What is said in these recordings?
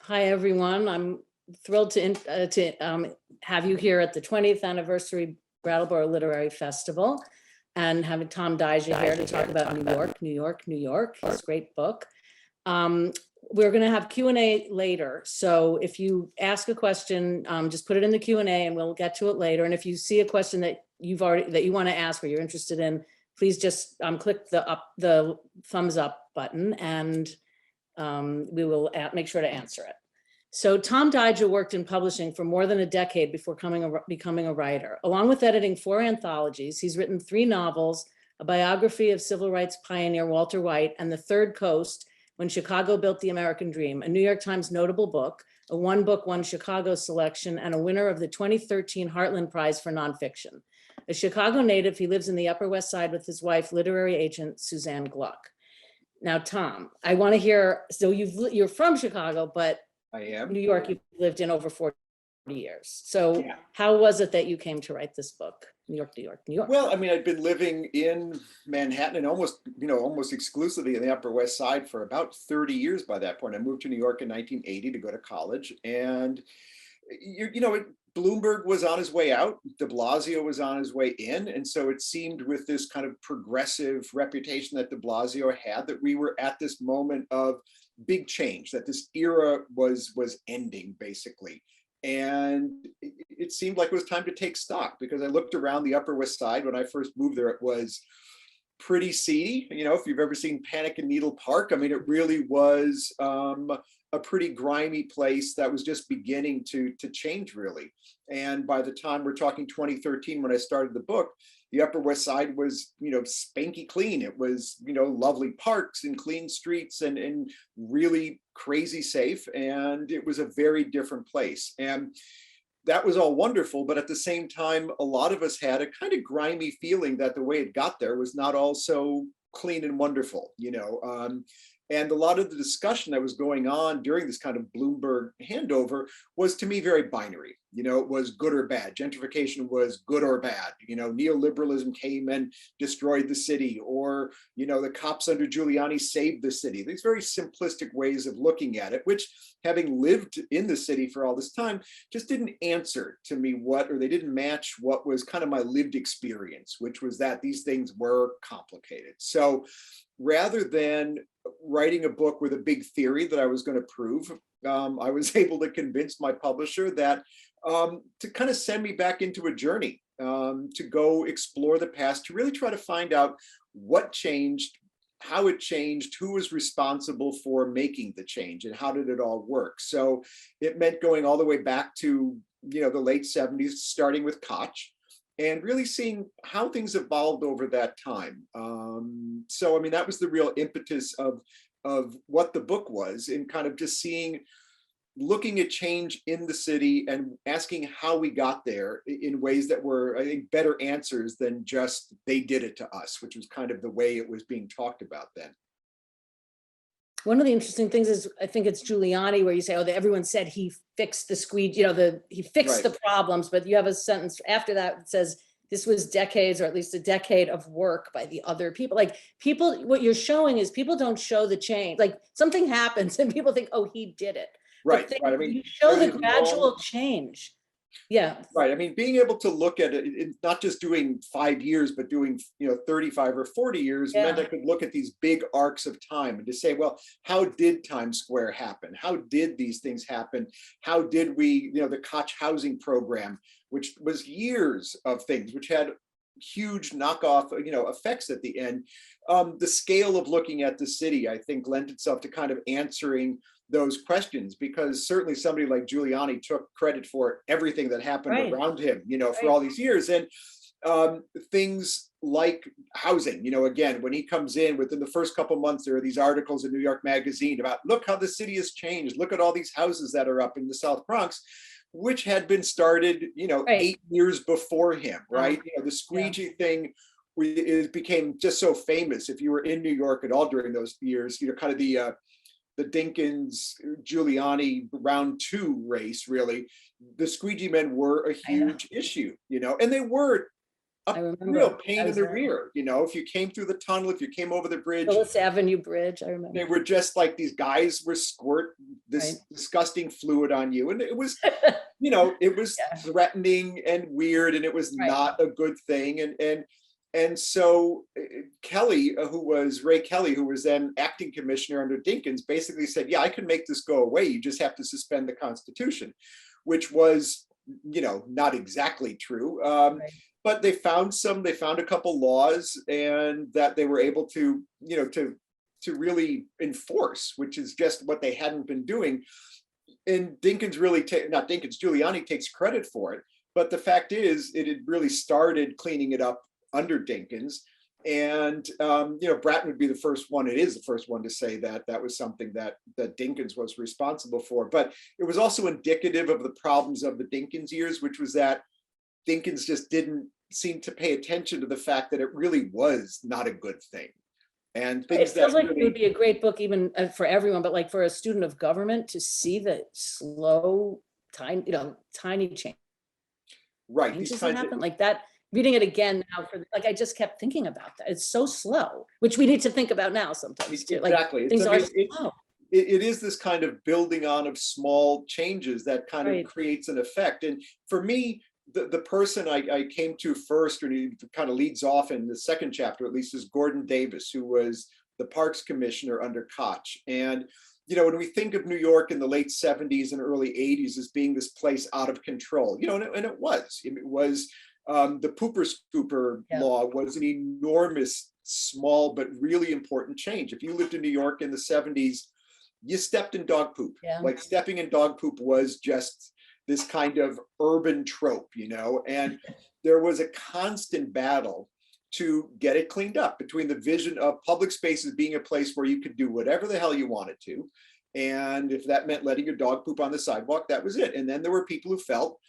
Hi, everyone. I'm thrilled to have you here at the 20th anniversary Brattleboro Literary Festival and having Tom Dyja here to talk about New York, New York, New York, his great book. Um, we're going to have Q&A later. So if you ask a question, just put it in the Q&A and we'll get to it later. And if you see a question that you want to ask or you're interested in, please just click the thumbs up button and we will make sure to answer it. So Tom Dyja worked in publishing for more than a decade before becoming a writer. Along with editing 4 anthologies, he's written 3 novels, a biography of civil rights pioneer Walter White, and The Third Coast, When Chicago Built the American Dream, a New York Times notable book, a One Book, One Chicago selection, and a winner of the 2013 Heartland Prize for Nonfiction. A Chicago native, he lives in the Upper West Side with his wife, literary agent Suzanne Gluck. Now, Tom, I want to hear, so you're from Chicago, but I am. New York, you've lived in over 40 years. So Yeah. how was it that you came to write this book? New York, New York, New York. Well, I mean, I'd been living in Manhattan and almost exclusively in the Upper West Side for about 30 years by that point. I moved to New York in 1980 to go to college. And, Bloomberg was on his way out. De Blasio was on his way in. And so it seemed with this kind of progressive reputation that de Blasio had that we were at this moment of big change, that this era was ending basically. And it seemed like it was time to take stock because I looked around the Upper West Side when I first moved there. It was pretty seedy. If you've ever seen Panic in Needle Park, I mean, it really was a pretty grimy place that was just beginning to change really. And by the time we're talking 2013, when I started the book, the Upper West Side was, spanky clean. It was, lovely parks and clean streets and really crazy safe. And it was a very different place. And that was all wonderful. But at the same time, a lot of us had a kind of grimy feeling that the way it got there was not all so clean and wonderful, and a lot of the discussion that was going on during this kind of Bloomberg handover was, to me, very binary. It was good or bad. Gentrification was good or bad. Neoliberalism came and destroyed the city, or, the cops under Giuliani saved the city. These very simplistic ways of looking at it, which, having lived in the city for all this time, just didn't answer to me they didn't match what was kind of my lived experience, which was that these things were complicated. So rather than writing a book with a big theory that I was going to prove, I was able to convince my publisher that to kind of send me back into a journey, to go explore the past, to really try to find out what changed, how it changed, who was responsible for making the change, and how did it all work. So it meant going all the way back to the late 70s, starting with Koch, and really seeing how things evolved over that time. So, I mean, that was the real impetus of what the book was, in kind of just looking at change in the city and asking how we got there in ways that were, I think, better answers than just they did it to us, which was kind of the way it was being talked about then. One of the interesting things is, I think it's Giuliani, where you say, everyone said he fixed the squeegee, he fixed the problems, but you have a sentence after that that says this was decades, or at least a decade of work by the other people. Like what you're showing is people don't show the change. Like something happens and people think, oh, he did it. Right. I mean, you show the gradual change. Yeah. Right. I mean, being able to look at it, not just doing 5 years, but doing 35 or 40 years, meant I could look at these big arcs of time and to say, well, how did Times Square happen? How did these things happen? How did we, the Koch housing program, which was years of things, which had huge knockoff, effects at the end. The scale of looking at the city, I think, lent itself to kind of answering those questions, because certainly somebody like Giuliani took credit for everything that happened around him, for all these years. And things like housing, again, when he comes in, within the first couple months, there are these articles in New York Magazine about, look how the city has changed. Look at all these houses that are up in the South Bronx, which had been started, 8 years before him, right? The squeegee thing became just so famous. If you were in New York at all during those years, kind of the Dinkins Giuliani round 2 race, really, the squeegee men were a huge issue, and they were I a remember. real I pain in was the there. rear. You know, if you came through the tunnel, if you came over the bridge, Phyllis Avenue Bridge, I remember. they were just like these guys were squirt this Right. disgusting fluid on you. And it was, you know, it was Yeah. threatening and weird, and it was Right. not a good thing. And so Kelly, Ray Kelly, who was then acting commissioner under Dinkins, basically said, yeah, I can make this go away. You just have to suspend the Constitution, which was, you know, not exactly true. Right. But they found a couple laws, and that they were able to, you know, to really enforce, which is just what they hadn't been doing. And Dinkins really, not Dinkins, Giuliani takes credit for it. But the fact is, it had really started cleaning it up under Dinkins. And, you know, Bratton would be the first one. It is the first one to say that that was something that Dinkins was responsible for. But it was also indicative of the problems of the Dinkins years, which was that Dinkins just didn't seem to pay attention to the fact that it really was not a good thing. And It things feels that like really, it would be a great book even for everyone, but like for a student of government to see the slow, tiny, tiny changes right, these that kinds of, happen like that. Reading it again now, like I just kept thinking about that. It's so slow, which we need to think about now sometimes too. Like exactly. things are It, slow. it is this kind of building on of small changes that kind of Right. creates an effect. And for me, the person I came to first, or he kind of leads off in the second chapter, at least, is Gordon Davis, who was the Parks Commissioner under Koch. And, you know, when we think of New York in the late 70s and early 80s as being this place out of control, you know, and it was. It was, the pooper scooper law was an enormous, small, but really important change. If you lived in New York in the 70s, you stepped in dog poop. Yeah. Like stepping in dog poop was just this kind of urban trope, you know, and there was a constant battle to get it cleaned up between the vision of public spaces being a place where you could do whatever the hell you wanted to. And if that meant letting your dog poop on the sidewalk, that was it. And then there were people who felt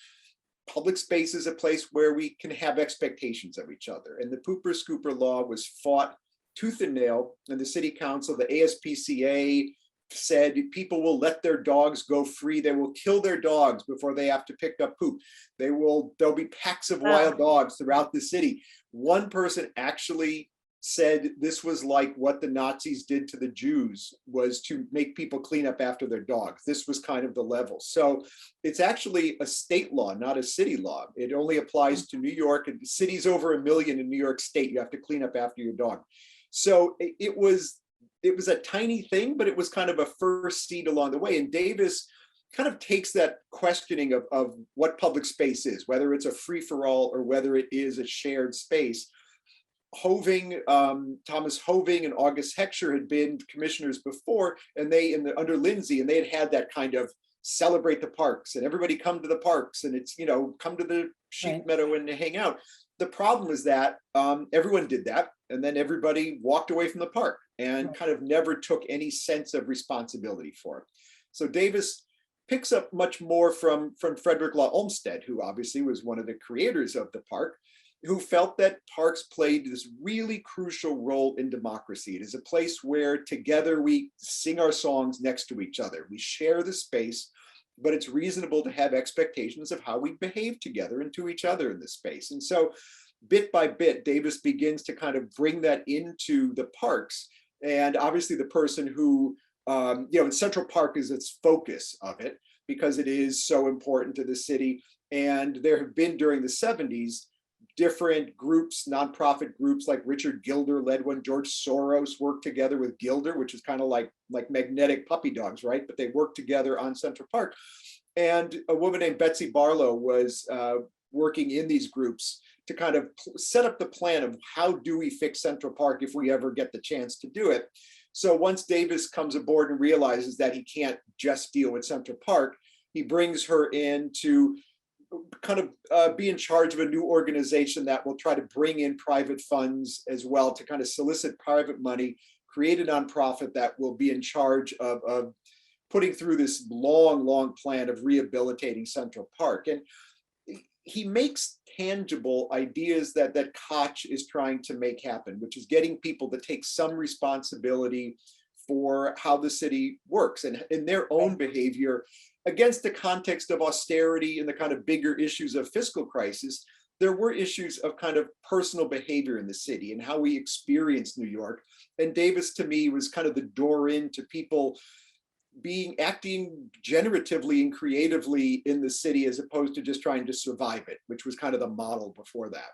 public space is a place where we can have expectations of each other. And the pooper scooper law was fought tooth and nail, and the city council, the ASPCA, said people will let their dogs go free. They will kill their dogs before they have to pick up poop. There'll be packs of wild dogs throughout the city. One person actually said this was like what the Nazis did to the Jews, was to make people clean up after their dogs. This was kind of the level. So it's actually a state law, not a city law. It only applies to New York, and cities over 1 million in New York State, you have to clean up after your dog. So it was a tiny thing, but it was kind of a first seed along the way. And Davis kind of takes that questioning of what public space is, whether it's a free-for-all or whether it is a shared space. Hoving, Thomas Hoving and August Heckscher had been commissioners before, and they, under Lindsay, and they had that kind of celebrate the parks and everybody come to the parks, and it's, you know, come to the sheep meadow and hang out. The problem is that everyone did that, and then everybody walked away from the park and kind of never took any sense of responsibility for it. So Davis picks up much more from Frederick Law Olmsted, who obviously was one of the creators of the park, who felt that parks played this really crucial role in democracy. It is a place where together we sing our songs next to each other. We share the space, but it's reasonable to have expectations of how we behave together and to each other in this space. And so bit by bit, Davis begins to kind of bring that into the parks. And obviously the person who, you know, Central Park is its focus of it because it is so important to the city. And there have been during the 70s, different groups, nonprofit groups like Richard Gilder led one. George Soros worked together with Gilder, which is kind of like magnetic puppy dogs, right? But they worked together on Central Park. And a woman named Betsy Barlow was working in these groups to kind of set up the plan of how do we fix Central Park if we ever get the chance to do it. So once Davis comes aboard and realizes that he can't just deal with Central Park, he brings her in to kind of be in charge of a new organization that will try to bring in private funds as well to kind of solicit private money, create a nonprofit that will be in charge of putting through this long plan of rehabilitating Central Park. And he makes tangible ideas that Koch is trying to make happen, which is getting people to take some responsibility for how the city works and in their own behavior against the context of austerity and the kind of bigger issues of fiscal crisis. there were issues of kind of personal behavior in the city and how we experienced New York. And Davis, to me, was kind of the door into people acting generatively and creatively in the city, as opposed to just trying to survive it, which was kind of the model before that.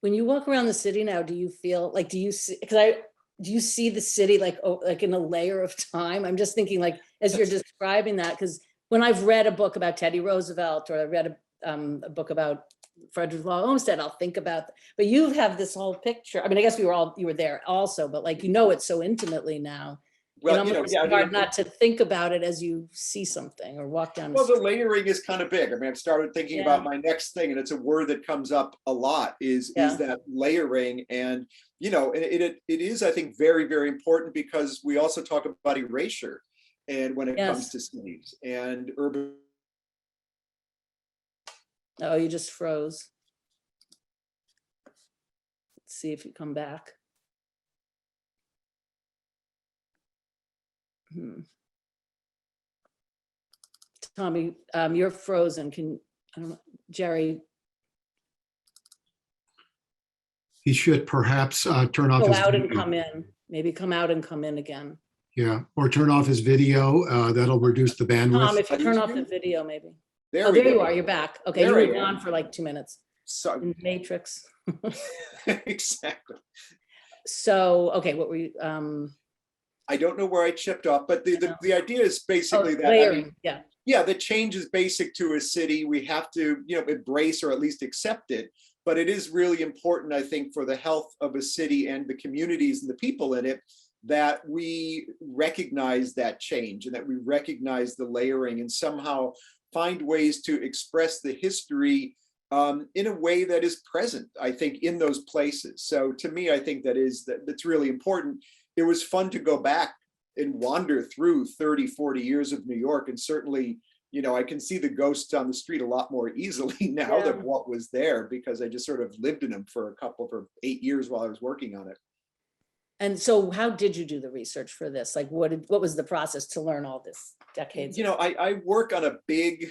When you walk around the city now, do you feel like, do you see the city like, oh, like in a layer of time? I'm just thinking, like, as you're describing that, because when I've read a book about Teddy Roosevelt, or I read a book about Frederick Law Olmsted, I'll think about, but you have this whole picture. I mean, I guess you were there also, but like, you know, it so intimately now. Well, it's hard not to think about it as you see something or walk down. Well, the layering is kind of big. I mean, I've started thinking about my next thing, and it's a word that comes up a lot is that layering. And, you know, it is, I think, very, very important, because we also talk about erasure, and when it comes to cities and urban. Oh, you just froze. Let's see if you come back. Tommy, you're frozen. I don't know, Jerry. He should perhaps turn off Go his out video. and come in. Maybe come out and come in again. Yeah, or turn off his video. That'll reduce the bandwidth. Tom, if you turn off the video, maybe. There Oh, there you are. You're back. Okay, you were gone for like 2 minutes. So, In Matrix. exactly. So, okay, what were you? I don't know where I chipped off, but the idea is basically that layering, the change is basic to a city. We have to, you know, embrace or at least accept it. But it is really important, I think, for the health of a city and the communities and the people in it, that we recognize that change and that we recognize the layering and somehow find ways to express the history in a way that is present, I think, in those places. So to me, I think that's really important. It was fun to go back and wander through 30, 40 years of New York. And certainly, you know, I can see the ghosts on the street a lot more easily now than what was there, because I just sort of lived in them for 8 years while I was working on it. And so how did you do the research for this? Like, what was the process to learn all this decades? You know, I work on a big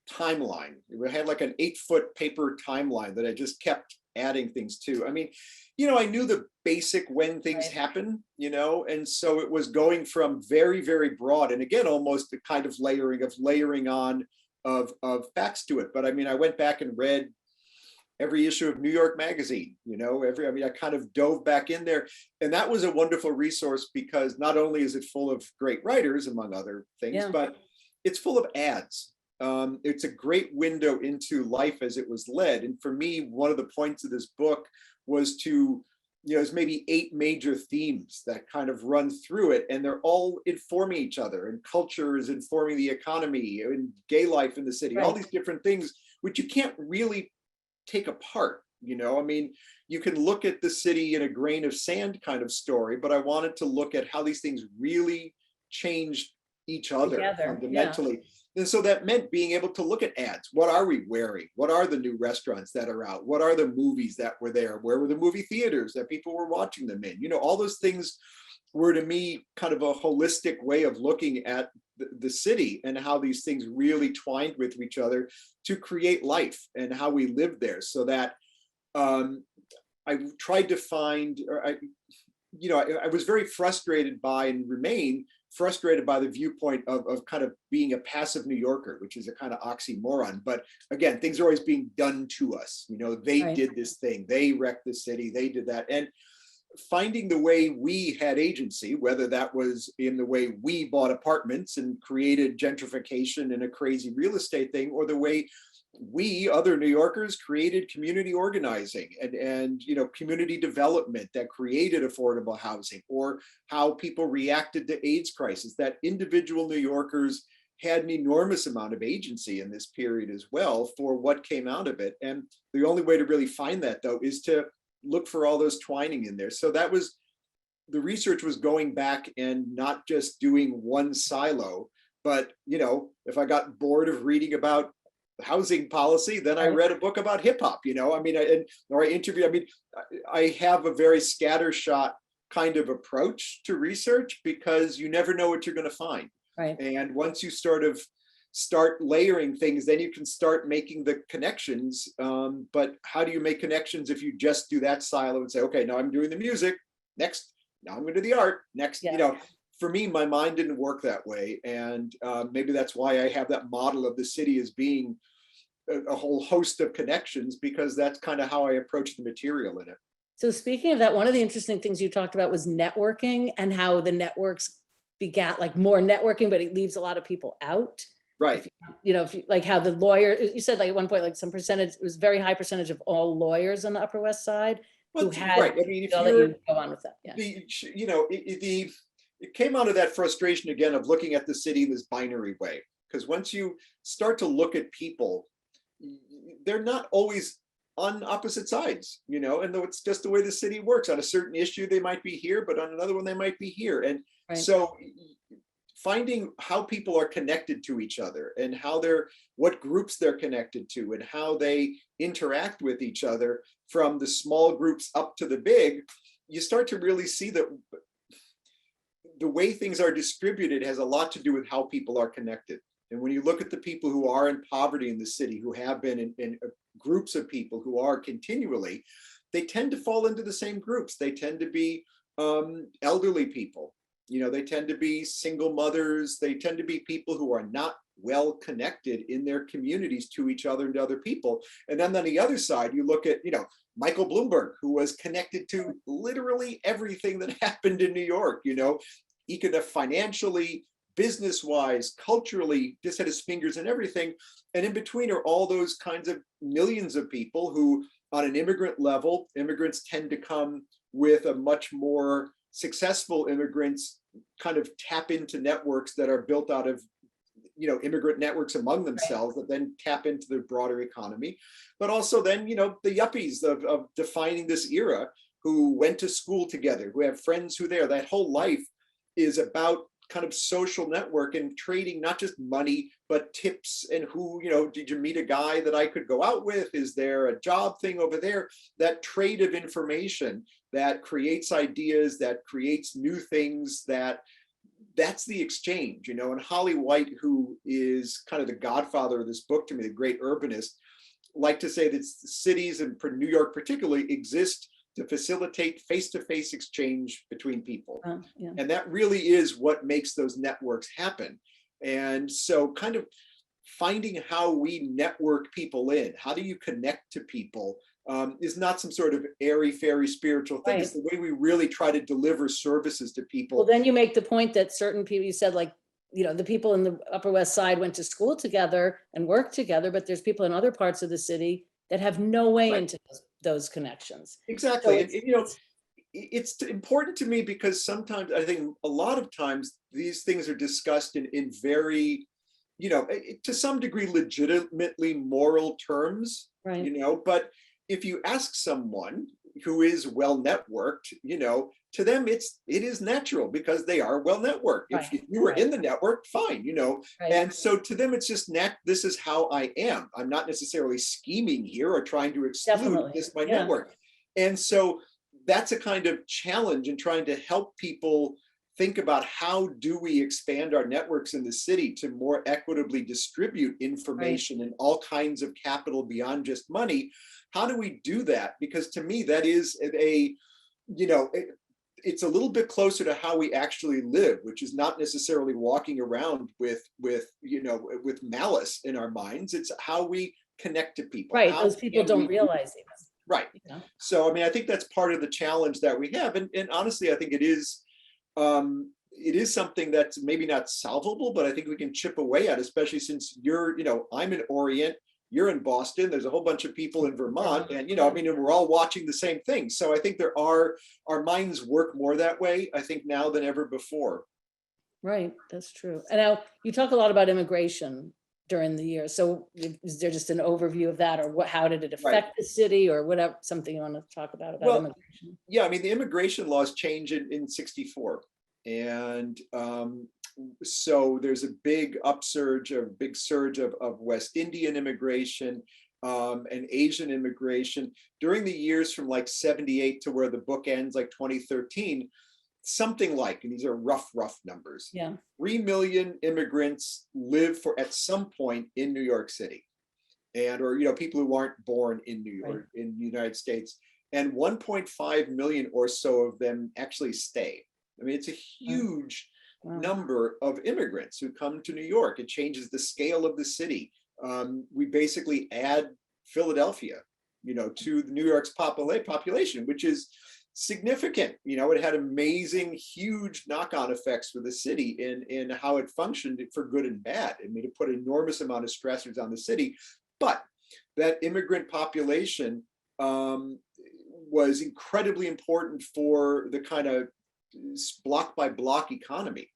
timeline. We had like an 8-foot paper timeline that I just kept adding things to. I mean, you know, I knew the basic when things happen, you know, and so it was going from very, very broad, and again, almost a kind of layering on of facts to it. But I mean, I went back and read every issue of New York Magazine, you know, I kind of dove back in there, and that was a wonderful resource, because not only is it full of great writers, among other things, but it's full of ads. It's a great window into life as it was led. And for me, one of the points of this book was to, you know, there's maybe 8 major themes that kind of run through it, and they're all informing each other, and culture is informing the economy, and gay life in the city, all these different things, which you can't really take apart. You know, I mean, you can look at the city in a grain of sand kind of story, but I wanted to look at how these things really changed each other fundamentally. And so that meant being able to look at ads. What are we wearing? What are the new restaurants that are out? What are the movies that were there? Where were the movie theaters that people were watching them in? You know, all those things were, to me, kind of a holistic way of looking at the city and how these things really twined with each other to create life and how we live there. So that I tried to find, I was very frustrated by, and remain frustrated by, the viewpoint of kind of being a passive New Yorker, which is a kind of oxymoron. But again, things are always being done to us. You know, they did this thing, they wrecked the city, they did that. And finding the way we had agency, whether that was in the way we bought apartments and created gentrification and a crazy real estate thing, or the way we, other New Yorkers, created community organizing and you know, community development that created affordable housing, or how people reacted to AIDS crisis, that individual New Yorkers had an enormous amount of agency in this period as well for what came out of it. And the only way to really find that, though, is to look for all those twining in there. So that was, the research was going back and not just doing one silo, but, you know, if I got bored of reading about housing policy, then I read a book about hip hop, you know, I mean, or I interviewed, I mean, I have a very scattershot kind of approach to research, because you never know what you're going to find. And once you sort of start layering things, then you can start making the connections. But how do you make connections if you just do that silo and say, okay, now I'm doing the music, next, now I'm going to do the art, next, Yeah. you know, for me, my mind didn't work that way. And maybe that's why I have that model of the city as being a whole host of connections, because that's kind of how I approach the material in it. So speaking of that, one of the interesting things you talked about was networking, and how the networks begat like more networking, but it leaves a lot of people out. Right. You know, if you, like how the lawyer, you said like at one point, like some percentage, it was very high percentage of all lawyers on the Upper West Side who Well, had, right. I mean, if I'll let you're, you go on with that. Yeah. you know, it came out of that frustration again of looking at the city in this binary way. Because once you start to look at people, they're not always on opposite sides, you know, and though it's just the way the city works. On a certain issue, they might be here, but on another one, they might be here. And Right. so finding how people are connected to each other, and how what groups they're connected to, and how they interact with each other, from the small groups up to the big, you start to really see that the way things are distributed has a lot to do with how people are connected. And when you look at the people who are in poverty in the city, who have been in groups of people who are continually, they tend to fall into the same groups. They tend to be elderly people. You know, they tend to be single mothers. They tend to be people who are not well connected in their communities to each other and to other people. And then on the other side, you look at, you know, Michael Bloomberg, who was connected to literally everything that happened in New York, you know, he could have financially, business-wise, culturally, just had his fingers in everything. And in between are all those kinds of millions of people who, on an immigrant level, immigrants tend to come with a much more successful immigrants kind of tap into networks that are built out of, you know, immigrant networks among themselves, that then tap into the broader economy. But also then, you know, the yuppies of defining this era, who went to school together, who have friends who there, that whole life is about kind of social network and trading, not just money, but tips, and who, you know, did you meet a guy that I could go out with? Is there a job thing over there? That trade of information that creates ideas, that creates new things, that's the exchange, you know. And Holly White, who is kind of the godfather of this book to me, the great urbanist, like to say that cities, and for New York particularly, exist to facilitate face-to-face exchange between people. Yeah. And that really is what makes those networks happen. And so kind of finding how we network people in, how do you connect to people, is not some sort of airy-fairy spiritual thing. Right. It's the way we really try to deliver services to people. Well, then you make the point that certain people, you said like, you know, the people in the Upper West Side went to school together and worked together, but there's people in other parts of the city that have no way Right. into those connections. Exactly. So And, you know, it's important to me because sometimes I think a lot of times these things are discussed in very, you know, to some degree, legitimately moral terms, Right. you know, but if you ask someone who is well networked, you know, to them it is natural because they are well networked. If Right, you were right. in the network, fine, you know. Right. And so to them it's just this is how I am. I'm not necessarily scheming here or trying to exclude Definitely, this my yeah. network. And so that's a kind of challenge in trying to help people think about how do we expand our networks in the city to more equitably distribute information and all kinds of capital beyond just money. How do we do that? Because to me, that is you know, it's a little bit closer to how we actually live, which is not necessarily walking around with you know, with malice in our minds. It's how we connect to people. Right, How those people can don't we- realize even. Right. You know? So, I mean, I think that's part of the challenge that we have. And honestly, I think it is something that's maybe not solvable, but I think we can chip away at, especially since you're, you know, I'm in Orient, you're in Boston, there's a whole bunch of people in Vermont, and, you know, I mean, and we're all watching the same thing. So I think our minds work more that way, I think, now than ever before. Right, that's true. And now you talk a lot about immigration during the year. So is there just an overview of that, or what, how did it affect the city, or whatever, something you want to talk about Well, immigration? Yeah, I mean, the immigration laws changed in 64. And so there's a big surge of West Indian immigration and Asian immigration during the years from like 78 to where the book ends, like 2013. something like, and these are rough numbers, Yeah. 3 million immigrants live at some point in New York City, or people who aren't born in New York, in the United States, and 1.5 million or so of them actually stay. I mean, it's a huge number of immigrants who come to New York. It changes the scale of the city. We basically add Philadelphia, to New York's population, which is significant. It had amazing, huge knock-on effects for the city in how it functioned for good and bad. I mean, it put an enormous amount of stressors on the city, but that immigrant population was incredibly important for the kind of block by block economy.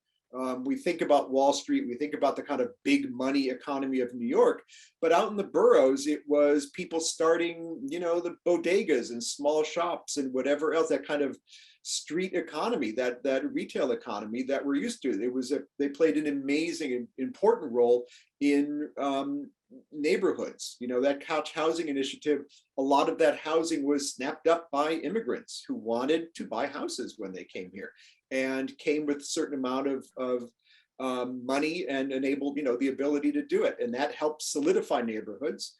We think about Wall Street, we think about the kind of big money economy of New York, but out in the boroughs, it was people starting, the bodegas and small shops and whatever else, that kind of street economy, that retail economy that we're used to. They played an amazing and important role in neighborhoods. That couch housing initiative, a lot of that housing was snapped up by immigrants who wanted to buy houses when they came here, and came with a certain amount of money and enabled, the ability to do it. And that helped solidify neighborhoods,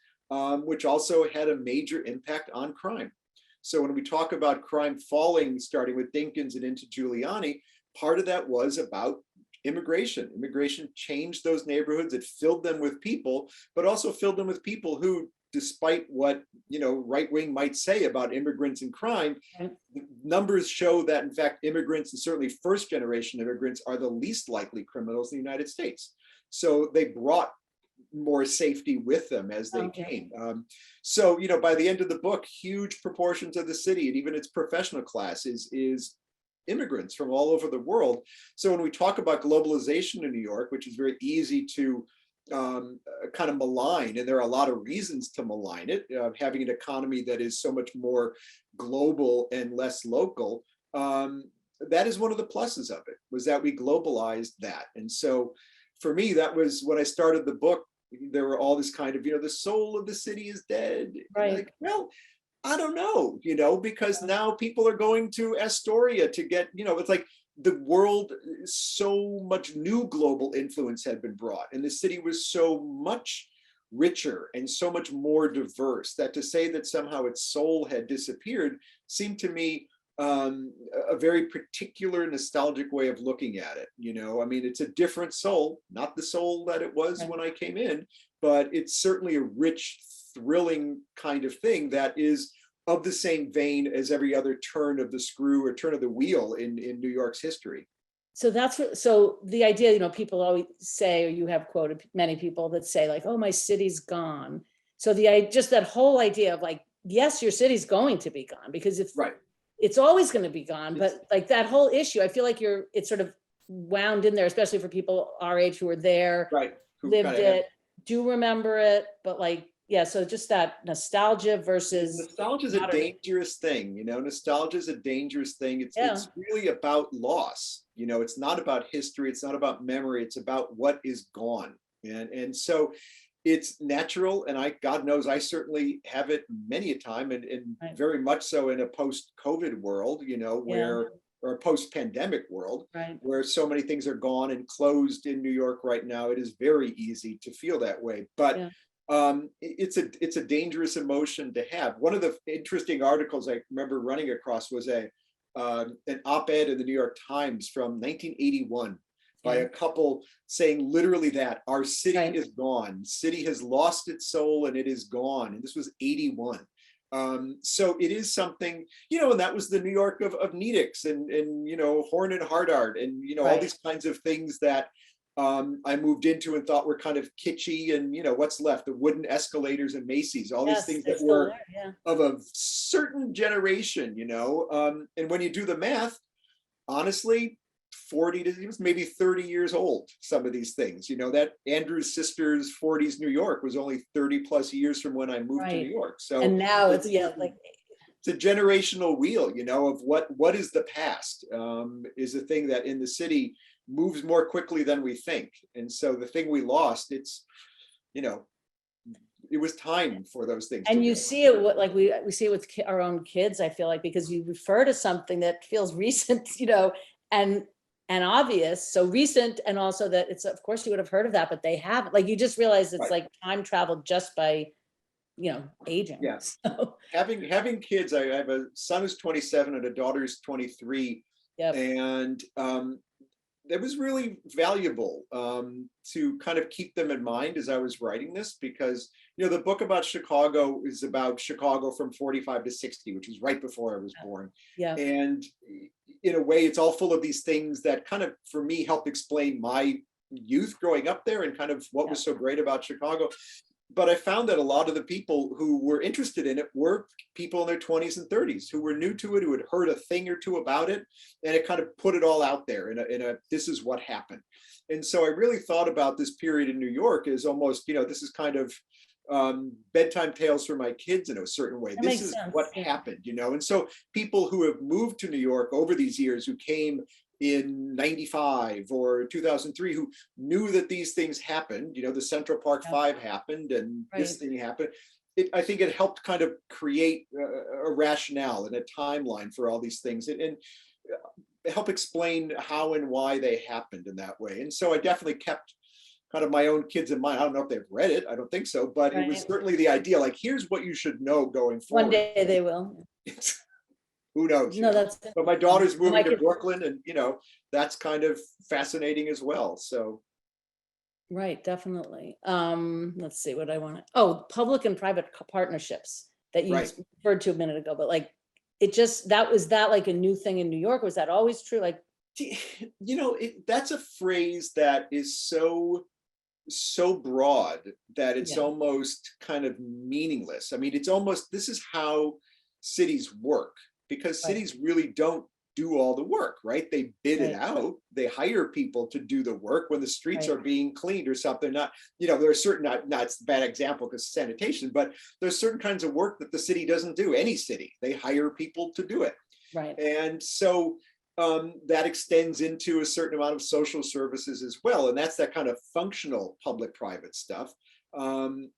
which also had a major impact on crime. So when we talk about crime falling, starting with Dinkins and into Giuliani, part of that was about immigration. Immigration changed those neighborhoods. It filled them with people, but also filled them with people who, despite what right wing might say about immigrants and crime, numbers show that in fact immigrants, and certainly first generation immigrants, are the least likely criminals in the United States. So they brought more safety with them as they came. So by the end of the book, huge proportions of the city and even its professional class is immigrants from all over the world. So when we talk about globalization in New York, which is very easy to kind of malign, and there are a lot of reasons to malign it, having an economy that is so much more global and less local, that is one of the pluses of it, was that we globalized that. And so for me, that was when I started the book. There were all this kind of, the soul of the city is dead. Right. Like, well, I don't know, because now people are going to Astoria to get, it's like the world, so much new global influence had been brought, and the city was so much richer and so much more diverse that to say that somehow its soul had disappeared seemed to me a very particular nostalgic way of looking at it. I mean, it's a different soul, not the soul that it was when I came in, but it's certainly a rich, thrilling kind of thing that is of the same vein as every other turn of the screw or turn of the wheel in New York's history. So so the idea, people always say, or you have quoted many people that say like, oh, my city's gone. So just that whole idea of like, yes, your city's going to be gone, because it's always going to be gone. But like that whole issue, I feel like it's sort of wound in there, especially for people our age who were there, lived it, do remember it, but like, yeah, so just that nostalgia versus nostalgia is a dangerous thing. Nostalgia is a dangerous thing. It's really about loss. It's not about history. It's not about memory. It's about what is gone. And so it's natural. And God knows, I certainly have it many a time, and very much so in a post-COVID world, where, or a post-pandemic world, where so many things are gone and closed in New York right now. It is very easy to feel that way. But it's a dangerous emotion to have. One of the interesting articles I remember running across was an op-ed in the New York Times from 1981 by a couple saying literally that our city is gone. City has lost its soul and it is gone. And this was 81. So it is something, and that was the New York of Nedick's and Horn and Hardart and all these kinds of things that I moved into and thought were kind of kitschy, and what's left, the wooden escalators and Macy's, all these things that were of a certain generation, and when you do the math, honestly, 40 to maybe 30 years old, some of these things, that Andrew's sister's 40s New York was only 30 plus years from when I moved to New York. So and now it's a generational wheel, of what is the past, is a thing that in the city moves more quickly than we think. And so the thing we lost, it's, it was time for those things. And you see it, like we see it with our own kids, I feel like, because you refer to something that feels recent, and obvious, so recent, and also that it's, of course you would have heard of that, but they haven't, like, you just realize it's Right. like time travel just by, aging. Yeah. So, Having kids, I have a son who's 27 and a daughter who's 23, yep, and it was really valuable to kind of keep them in mind as I was writing this, because the book about Chicago is about Chicago from 45 to 60, which was right before I was born. yeah, And in a way, it's all full of these things that kind of, for me, helped explain my youth growing up there and kind of what was so great about Chicago. But I found that a lot of the people who were interested in it were people in their 20s and 30s who were new to it, who had heard a thing or two about it, and it kind of put it all out there in a this is what happened. And so I really thought about this period in New York as almost, this is kind of bedtime tales for my kids in a certain way. That This makes is sense, what yeah. happened, and so people who have moved to New York over these years, who came in 95 or 2003, who knew that these things happened, the Central Park Yeah. 5 happened and this Right. thing happened. I think it helped kind of create a rationale and a timeline for all these things, and help explain how and why they happened in that way. And so I definitely kept kind of my own kids in mind. I don't know if they've read it, I don't think so, but it was Right. certainly the idea, like, here's what you should know going One forward. day they will. Who knows? No, that's. But my daughter's Well, moving my to kids- Brooklyn, and that's kind of fascinating as well. So Right, definitely. Let's see what I want to, oh, public and private partnerships that you right. referred to a minute ago, but like, it just, was that like a new thing in New York? Was that always true? Like, That's a phrase that is so broad that it's Yeah. almost kind of meaningless. I mean, it's almost, this is how cities work, because Right. cities really don't do all the work, right? They bid it Right. out, they hire people to do the work when the streets Right. are being cleaned or something. Not, there are certain, not it's a bad example because sanitation, but there's certain kinds of work that the city doesn't do. Any city, they hire people to do it. right, And so that extends into a certain amount of social services as well. And that's that kind of functional public-private stuff. And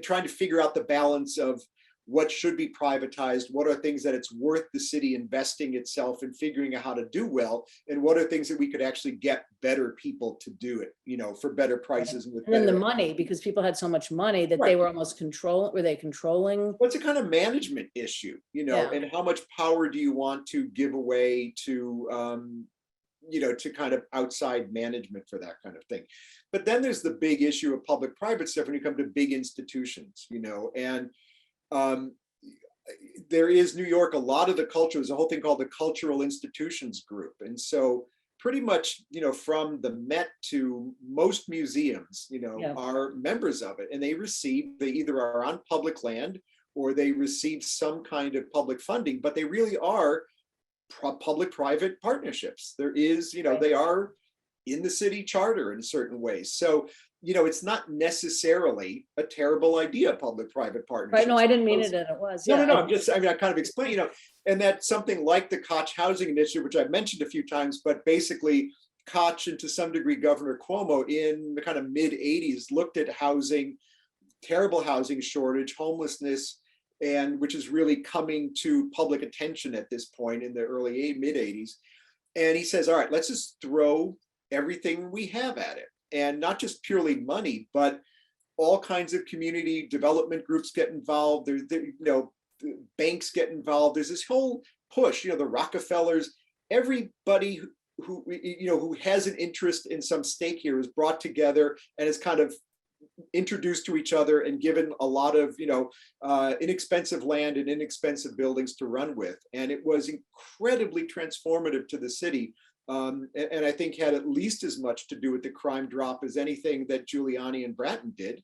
trying to figure out the balance of what should be privatized, what are things that it's worth the city investing itself and figuring out how to do well, and what are things that we could actually get better people to do it, for better prices and with and then the better. money, because people had so much money that they Right. were almost were they controlling? What's a kind of management issue, Yeah. and how much power do you want to give away to, to kind of outside management for that kind of thing. But then there's the big issue of public-private stuff when you come to big institutions, and there is New York, a lot of the culture, there's a whole thing called the Cultural Institutions Group. And so pretty much, from the Met to most museums, Yeah. are members of it, and they either are on public land or they receive some kind of public funding, but they really are public-private partnerships. There is, Right. they are in the city charter in certain ways. So, it's not necessarily a terrible idea, public-private partnerships. Right, no, I didn't mean it, and it was, No, yeah. no, I kind of explain, and that's something like the Koch housing initiative, which I've mentioned a few times, but basically Koch and to some degree Governor Cuomo in the kind of mid 80s looked at housing, terrible housing shortage, homelessness, and which is really coming to public attention at this point in the mid 80s. And he says, all right, let's just throw everything we have at it. And not just purely money, but all kinds of community development groups get involved. There's, banks get involved. There's this whole push, the Rockefellers, everybody who has an interest in some stake here is brought together and is kind of introduced to each other and given a lot of, inexpensive land and inexpensive buildings to run with. And it was incredibly transformative to the city. And I think had at least as much to do with the crime drop as anything that Giuliani and Bratton did,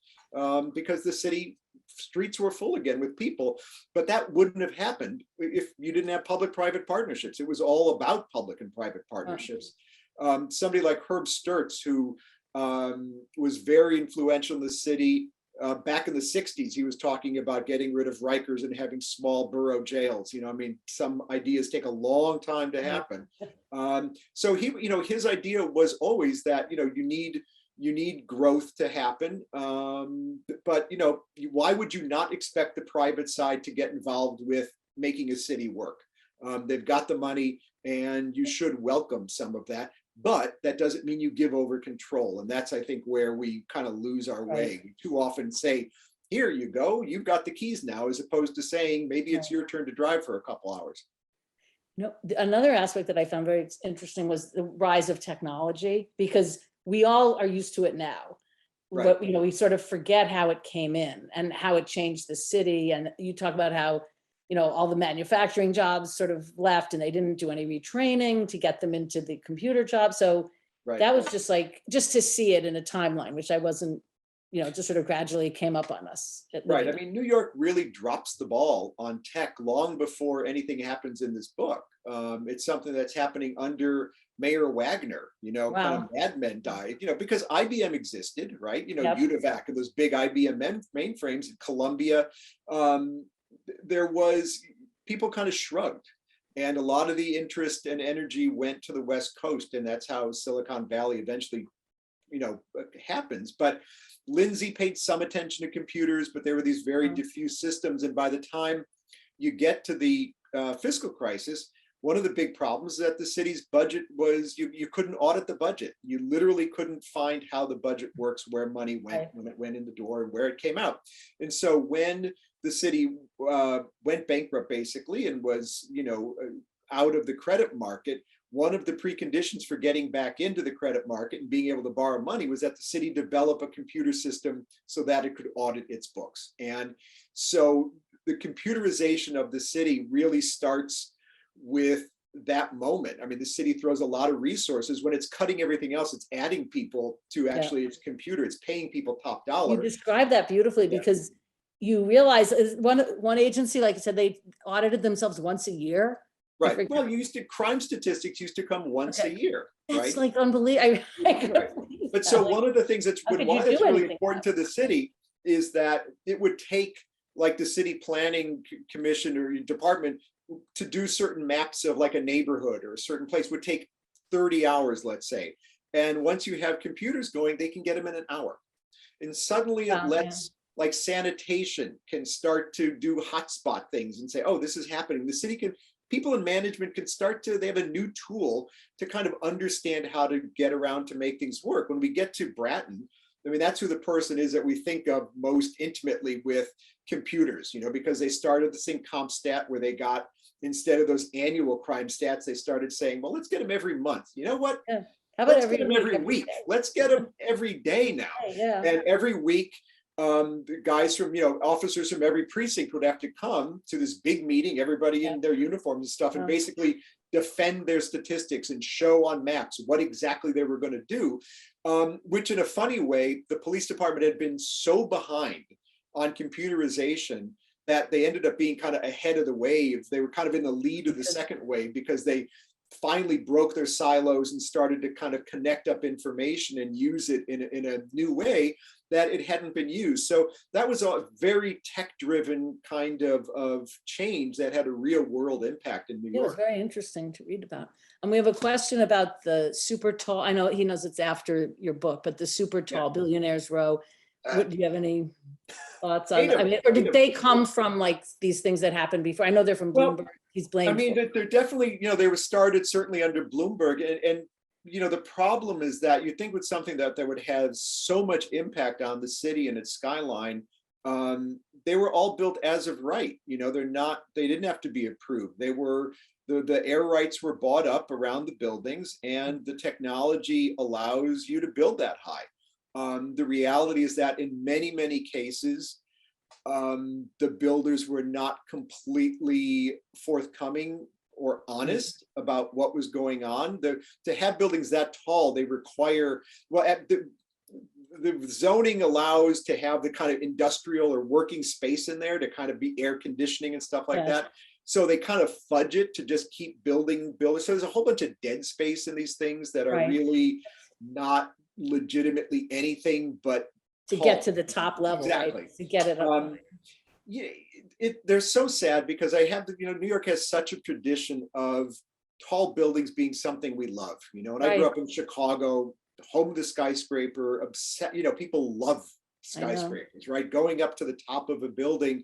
because the city streets were full again with people. But that wouldn't have happened if you didn't have public-private partnerships. It was all about public and private partnerships. Somebody like Herb Sturtz, who was very influential in the city. Back in the 60s, he was talking about getting rid of Rikers and having small borough jails. Some ideas take a long time to happen. So he, his idea was always that, you need growth to happen. But, why would you not expect the private side to get involved with making a city work? They've got the money, and you should welcome some of that. But that doesn't mean you give over control. And that's, I think, where we kind of lose our way. We too often say, here you go, you've got the keys now, as opposed to saying, maybe it's your turn to drive for a couple hours. Another aspect that I found very interesting was the rise of technology, because we all are used to it now. Right. But, we sort of forget how it came in and how it changed the city. And you talk about how, all the manufacturing jobs sort of left and they didn't do any retraining to get them into the computer job. So that was just to see it in a timeline, which I wasn't, just sort of gradually came up on us. Right. I mean, New York really drops the ball on tech long before anything happens in this book. It's something that's happening under Mayor Wagner, kind of Mad Men died, because IBM existed, right? UNIVAC and those big IBM mainframes in Columbia. There was, people kind of shrugged, and a lot of the interest and energy went to the West Coast, and that's how Silicon Valley eventually, happens. But Lindsay paid some attention to computers, but there were these very diffuse systems. And by the time you get to the fiscal crisis, one of the big problems is that the city's budget was, you couldn't audit the budget. You literally couldn't find how the budget works, where money went, when it went in the door, and where it came out. And so when the city went bankrupt, basically, and was, out of the credit market, one of the preconditions for getting back into the credit market and being able to borrow money was that the city develop a computer system so that it could audit its books. And so the computerization of the city really starts with that moment. I mean, the city throws a lot of resources. When it's cutting everything else, it's adding people to actually its computer. It's paying people top dollar. You described that beautifully, because you realize one agency, like I said, they audited themselves once a year. Right. Well, crime statistics used to come once a year. That's like unbelievable. Right. But so one of the things that's really important to the city is that it would take, like, the city planning commission or department to do certain maps of like a neighborhood or a certain place would take 30 hours, let's say. And once you have computers going, they can get them in an hour. And suddenly it lets, like, sanitation can start to do hotspot things and say, oh, this is happening. The city can, people in management can they have a new tool to kind of understand how to get around to make things work. When we get to Bratton, I mean, that's who the person is that we think of most intimately with computers, because they started this thing CompStat where they got, instead of those annual crime stats, they started saying, well, let's get them every month. You know what? How about let's get them every week. Let's get them every day now. And every week, the guys from, officers from every precinct would have to come to this big meeting, everybody in their uniforms and stuff, and basically defend their statistics and show on maps what exactly they were going to do, which in a funny way, the police department had been so behind on computerization that they ended up being kind of ahead of the wave. They were kind of in the lead of the second wave because they finally broke their silos and started to kind of connect up information and use it in a new way that it hadn't been used. So that was a very tech-driven kind of change that had a real world impact in New York. It was very interesting to read about. And we have a question about the super tall, I know he knows it's after your book, but the super tall Billionaires Row. Do you have any thoughts on that? I mean, or did they come from like these things that happened before? I know they're from Bloomberg. He's blamed. I mean, they're definitely, they were started certainly under Bloomberg. And the problem is that you think with something that would have so much impact on the city and its skyline, they were all built as of right. They didn't have to be approved. They were, the air rights were bought up around the buildings, and the technology allows you to build that high. The reality is that in many, many cases, the builders were not completely forthcoming or honest about what was going on. To have buildings that tall, they require, the zoning allows to have the kind of industrial or working space in there to kind of be air conditioning and stuff like that. So they kind of fudge it to just keep building. So there's a whole bunch of dead space in these things that are really not legitimately anything but to get to the top level. Exactly. Right? To get it up. They're so sad because New York has such a tradition of tall buildings being something we love, and I grew up in Chicago, home of the skyscraper, people love skyscrapers, right? Going up to the top of a building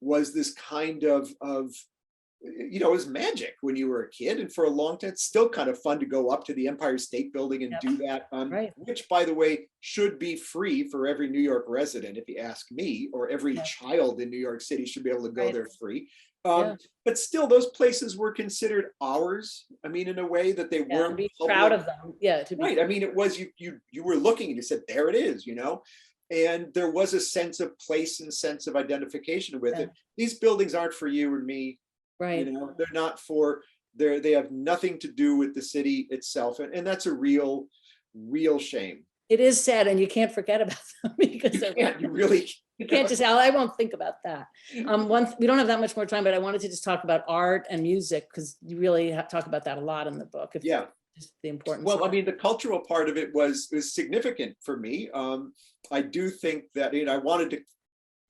was this kind of you know, it was magic when you were a kid. And for a long time, it's still kind of fun to go up to the Empire State Building and Yep. do that, Right. which, by the way, should be free for every New York resident, if you ask me, or every Yeah. child in New York City should be able to go Right. there free. Yeah. But still, those places were considered ours. I mean, in a way that they Yeah, weren't and be proud public. of them. Yeah, to be. Right. I mean, it was you were looking and you said, there it is, you know, and there was a sense of place and sense of identification with Yeah. it. These buildings aren't for you and me, you Right. know, they're not for, they have nothing to do with the city itself. And that's a real shame. It is sad, and you can't forget about them because they're. You really, You can't just, I won't think about that. We don't have that much more time, but I wanted to just talk about art and music, because you really talk about that a lot in the book. yeah. Just the importance. Well, of I mean, the cultural part of it was significant for me. I do think that, you know, I wanted to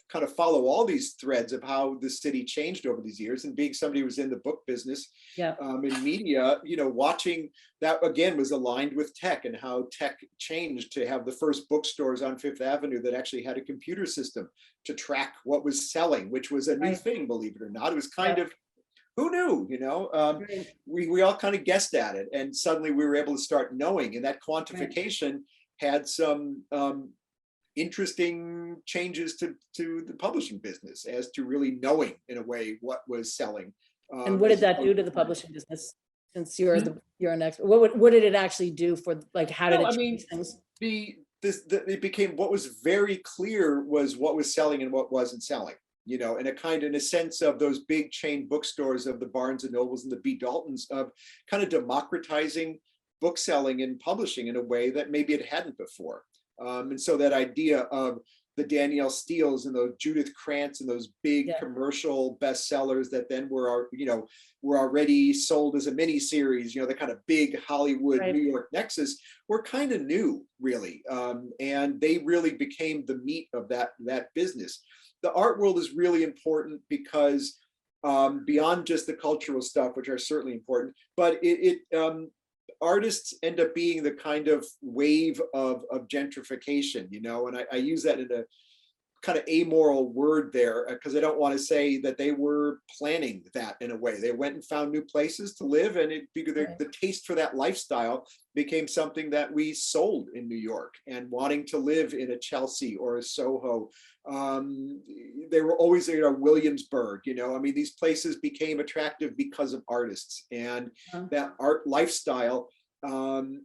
kind of follow all these threads of how the city changed over these years, and being somebody who was in the book business, Yeah. in media, you know, watching that again was aligned with tech and how tech changed to have the first bookstores on Fifth Avenue that actually had a computer system to track what was selling, which was a new Right. thing, believe it or not. It was kind Yeah. of, who knew, you know, Right. we all kind of guessed at it, and suddenly we were able to start knowing, and that quantification had some interesting changes to the publishing business as to really knowing in a way what was selling. And what did that do to the publishing business? Since you're an expert, what did it actually do for, like, how did No, it I mean, change things? It became, what was very clear was what was selling and what wasn't selling, you know, in a sense of those big chain bookstores of the Barnes and Nobles and the B. Daltons, of kind of democratizing bookselling and publishing in a way that maybe it hadn't before. And so that idea of the Danielle Steeles and those Judith Krantz and those big commercial bestsellers that then were already sold as a mini series, you know, the kind of big Hollywood, Right. New York nexus, were kind of new, really. And they really became the meat of that business. The art world is really important because beyond just the cultural stuff, which are certainly important, but artists end up being the kind of wave of gentrification, you know, and I use that in a kind of amoral word there, because I don't want to say that they were planning that in a way. They went and found new places to live, and the taste for that lifestyle became something that we sold in New York, and wanting to live in a Chelsea or a Soho. They were always, you know, Williamsburg, you know, I mean, these places became attractive because of artists, and that art lifestyle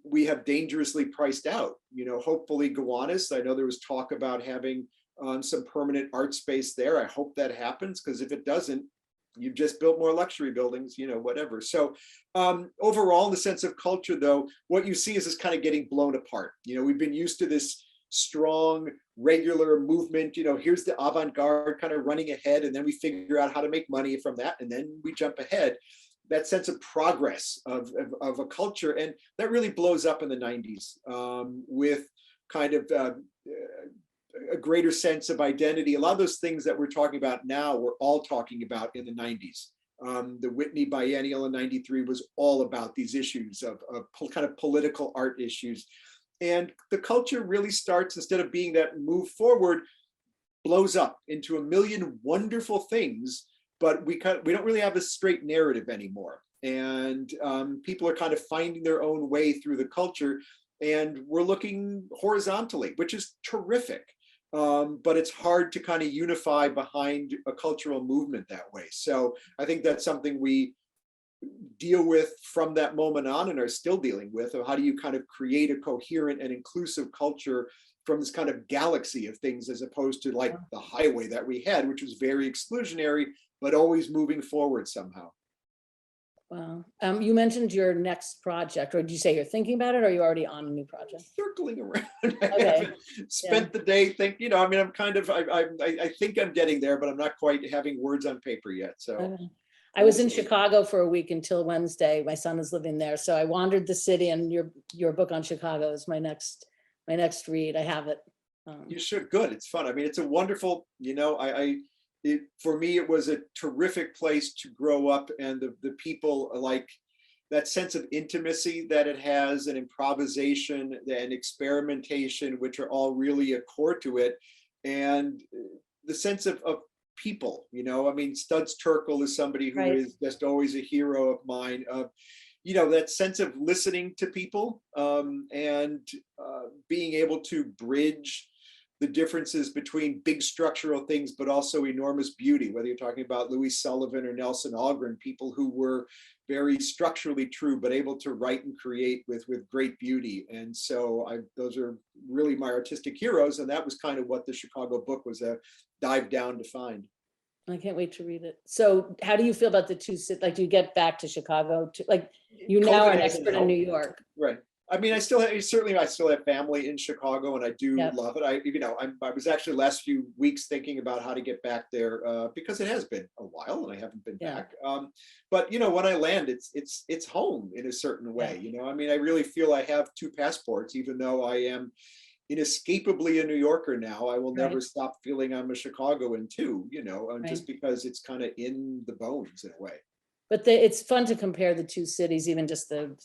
we have dangerously priced out. You know, hopefully Gowanus, I know there was talk about having some permanent art space there. I hope that happens, because if it doesn't, you've just built more luxury buildings, you know, whatever. So overall, in the sense of culture, though, what you see is this kind of getting blown apart. You know, we've been used to this strong, regular movement. You know, here's the avant-garde kind of running ahead, and then we figure out how to make money from that, and then we jump ahead. That sense of progress of a culture, and that really blows up in the 90s with kind of a greater sense of identity. A lot of those things that we're talking about now, we're all talking about in the 90s. The Whitney Biennial in 93 was all about these issues of kind of political art issues. And the culture really starts, instead of being that move forward, blows up into a million wonderful things, but we don't really have a straight narrative anymore. And people are kind of finding their own way through the culture, and we're looking horizontally, which is terrific. But it's hard to kind of unify behind a cultural movement that way. So I think that's something we deal with from that moment on, and are still dealing with, of how do you kind of create a coherent and inclusive culture from this kind of galaxy of things, as opposed to like the highway that we had, which was very exclusionary, but always moving forward somehow. Wow. You mentioned your next project, or did you say you're thinking about it, or are you already on a new project? Circling around. I Okay. haven't spent the day you know, I mean, I'm kind of, I think I'm getting there, but I'm not quite having words on paper yet. So Okay. I was in Chicago for a week until Wednesday. My son is living there, so I wandered the city, and your book on Chicago is my next read. I have it. You should. Good. It's fun. I mean, it's a wonderful, you know, for me, it was a terrific place to grow up, and the people, like that sense of intimacy that it has, and improvisation and experimentation, which are all really a core to it. And the sense of people, you know, I mean, Studs Terkel is somebody who Right. is just always a hero of mine, of, you know, that sense of listening to people, and being able to bridge the differences between big structural things, but also enormous beauty, whether you're talking about Louis Sullivan or Nelson Algren, people who were very structurally true, but able to write and create with great beauty. And so those are really my artistic heroes. And that was kind of what the Chicago book was, a dive down to find. I can't wait to read it. So how do you feel about the two cities? Like, do you get back to Chicago to, like, you now are an COVID hasn't expert in helped. New York. Right. I mean, I still have family in Chicago, and I do Yep. love it. I was actually last few weeks thinking about how to get back there, because it has been a while and I haven't been Yeah. back. But you know, when I land, it's home in a certain way. Yeah. You know, I mean, I really feel I have two passports, even though I am inescapably a New Yorker now. I will never Right. stop feeling I'm a Chicagoan too. You know, Right. just because it's kind of in the bones in a way. But it's fun to compare the two cities, even just the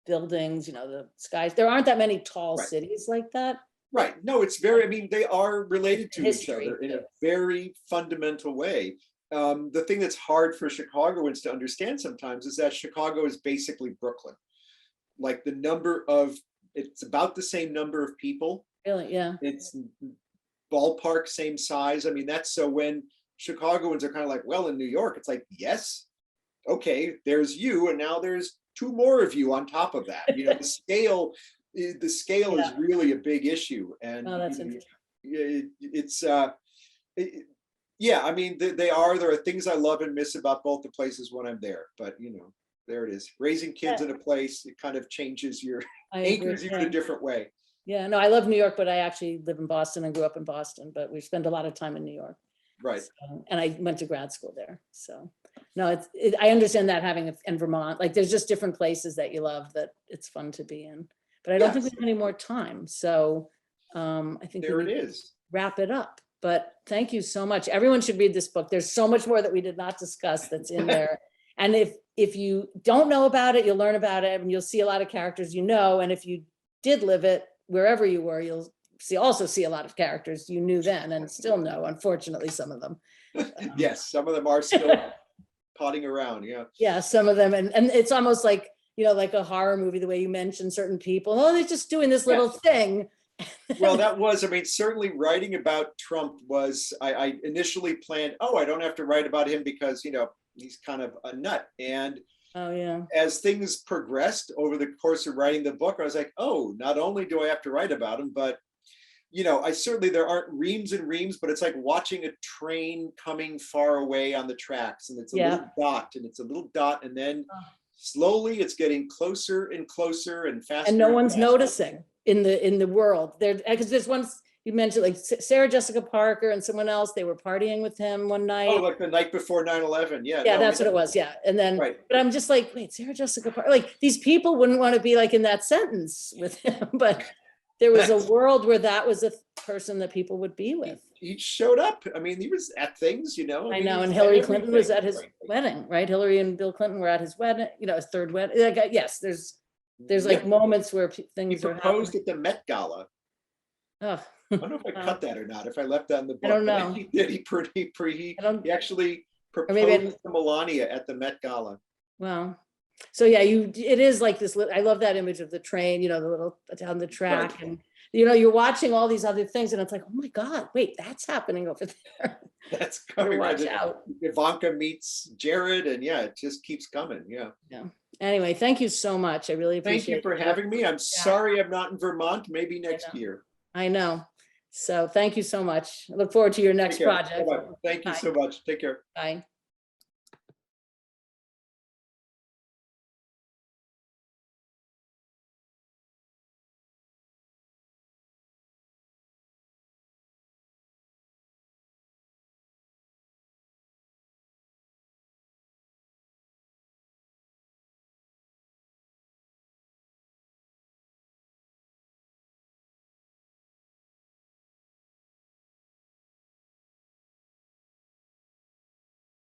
buildings, you know, the skies. There aren't that many tall Right. cities like that. Right. No, it's very, I mean, they are related to each History, other in a too. very fundamental way. The thing that's hard for Chicagoans to understand sometimes is that Chicago is basically Brooklyn. Like it's about the same number of people. Really, yeah. It's ballpark same size. I mean, that's so when Chicagoans are kind of like, well, in New York, it's like, yes, okay, there's you, and now there's two more of you on top of that. You know, the scale is Yeah. really a big issue. And Oh, that's you know, interesting. yeah, I mean, there are things I love and miss about both the places when I'm there, but you know, there it is. Raising kids in a place, it kind of changes I agree. anchors you in a different way. Yeah, no, I love New York, but I actually live in Boston and grew up in Boston, but we spend a lot of time in New York. Right. So, and I went to grad school there. So no, I understand that having in Vermont, like there's just different places that you love that it's fun to be in. But I don't think we Yes. have any more time. So I think There we it need to is. wrap it up. But thank you so much. Everyone should read this book. There's so much more that we did not discuss that's in there. And if you don't know about it, you'll learn about it and you'll see a lot of characters you know. And if you did live it, wherever you were, you'll also see a lot of characters you knew then and still know, unfortunately, some of them. Yes, some of them are still potting around. Yeah. Yeah, some of them. And it's almost like, you know, like a horror movie, the way you mention certain people. Oh, they're just doing this little thing. Well, that was, I mean, certainly writing about Trump was, I initially planned, oh, I don't have to write about him because, you know, he's kind of a nut. And Oh, yeah. as things progressed over the course of writing the book, I was like, oh, not only do I have to write about him, but, you know, there aren't reams and reams, but it's like watching a train coming far away on the tracks, and it's a little dot, and it's a little dot, and then slowly it's getting closer and closer and faster. And no one's faster. noticing in the world there, because there's one you mentioned, like Sarah Jessica Parker and someone else, they were partying with him one night. Oh, like the night before 9/11. Yeah. Yeah, no, that's what it was. Yeah. And then, Right. but I'm just like, wait, Sarah Jessica Parker, like these people wouldn't want to be like in that sentence with him, but there was a world where that was a person that people would be with. He showed up. I mean, he was at things, you know. I mean, know. he And was Hillary at Clinton was everything, at his frankly. wedding, right? Hillary and Bill Clinton were at his wedding, you know, his third wedding. Like, yes, there's like Yeah. moments where He things are proposed happening. at the Met Gala. Oh, I don't know if I cut that or not, if I left that in the book. I don't but know. He did. He I don't- he actually maybe I proposed to Melania at the Met Gala. well, so yeah, it is like this. I love that image of the train, you know, the little down the track, Right. and you know, you're watching all these other things, and it's like, oh my God, wait, that's happening over there. That's Better coming. watch Right. out. Ivanka meets Jared, and yeah, it just keeps coming. Yeah. Anyway, thank you so much. I really Thank appreciate you for it. having me. I'm sorry I'm not in Vermont. Maybe next know. year. I know. So thank you so much. I look forward to your next Take care. project. Bye-bye. Thank you Bye. so much. Take care. Bye.